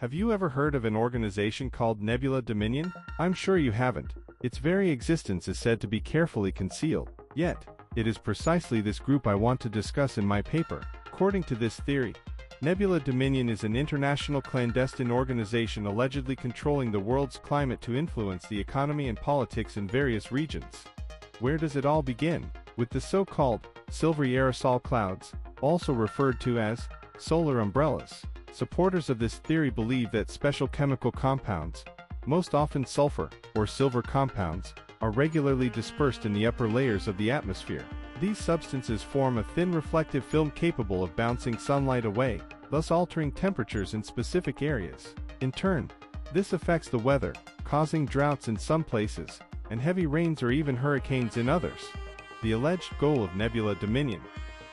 Have you ever heard of an organization called Nebula Dominion? I'm sure you haven't. Its very existence is said to be carefully concealed. Yet, it is precisely this group I want to discuss in my paper. According to this theory, Nebula Dominion is an international clandestine organization allegedly controlling the world's climate to influence the economy and politics in various regions. Where does it all begin? With the so-called silvery aerosol clouds, also referred to as solar umbrellas. Supporters of this theory believe that special chemical compounds, most often sulfur or silver compounds, are regularly dispersed in the upper layers of the atmosphere. These substances form a thin reflective film capable of bouncing sunlight away, thus altering temperatures in specific areas. In turn, this affects the weather, causing droughts in some places, and heavy rains or even hurricanes in others. The alleged goal of Nebula Dominion.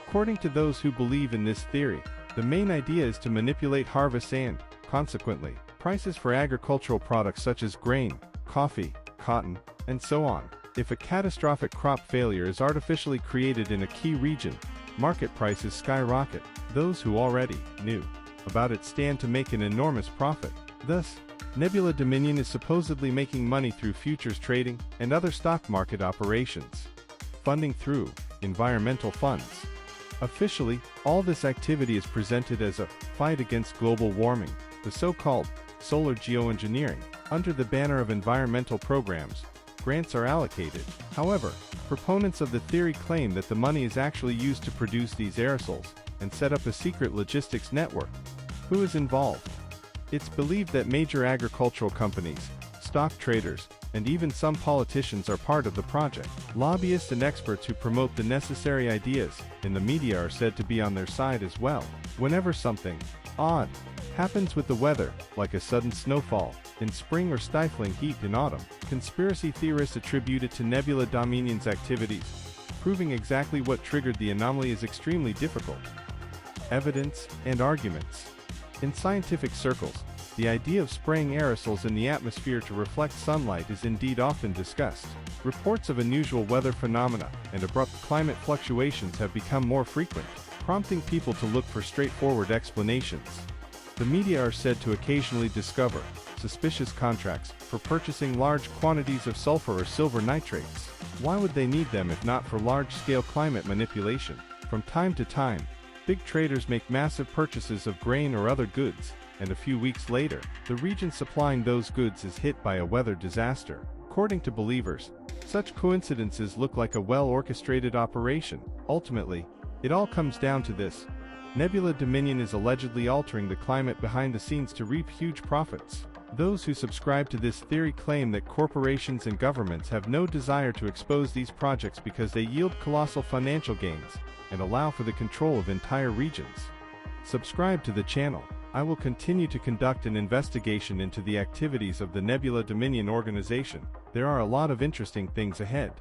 According to those who believe in this theory, the main idea is to manipulate harvests and, consequently, prices for agricultural products such as grain, coffee, cotton, and so on. If a catastrophic crop failure is artificially created in a key region, market prices skyrocket. Those who already knew about it stand to make an enormous profit. Thus, Nebula Dominion is supposedly making money through futures trading and other stock market operations. Funding through environmental funds. Officially, all this activity is presented as a fight against global warming, the so-called solar geoengineering. Under the banner of environmental programs, grants are allocated. However, proponents of the theory claim that the money is actually used to produce these aerosols and set up a secret logistics network. Who is involved? It's believed that major agricultural companies, stock traders, and even some politicians are part of the project. Lobbyists and experts who promote the necessary ideas in the media are said to be on their side as well. Whenever something odd happens with the weather, like a sudden snowfall in spring or stifling heat in autumn, conspiracy theorists attribute it to Nebula Dominion's activities. Proving exactly what triggered the anomaly is extremely difficult. Evidence and arguments. In scientific circles, the idea of spraying aerosols in the atmosphere to reflect sunlight is indeed often discussed. Reports of unusual weather phenomena and abrupt climate fluctuations have become more frequent, prompting people to look for straightforward explanations. The media are said to occasionally discover suspicious contracts for purchasing large quantities of sulfur or silver nitrates. Why would they need them if not for large-scale climate manipulation? From time to time, big traders make massive purchases of grain or other goods, and a few weeks later, the region supplying those goods is hit by a weather disaster. According to believers, such coincidences look like a well-orchestrated operation. Ultimately, it all comes down to this. Nebula Dominion is allegedly altering the climate behind the scenes to reap huge profits. Those who subscribe to this theory claim that corporations and governments have no desire to expose these projects because they yield colossal financial gains and allow for the control of entire regions. Subscribe to the channel. I will continue to conduct an investigation into the activities of the Nebula Dominion organization. There are a lot of interesting things ahead.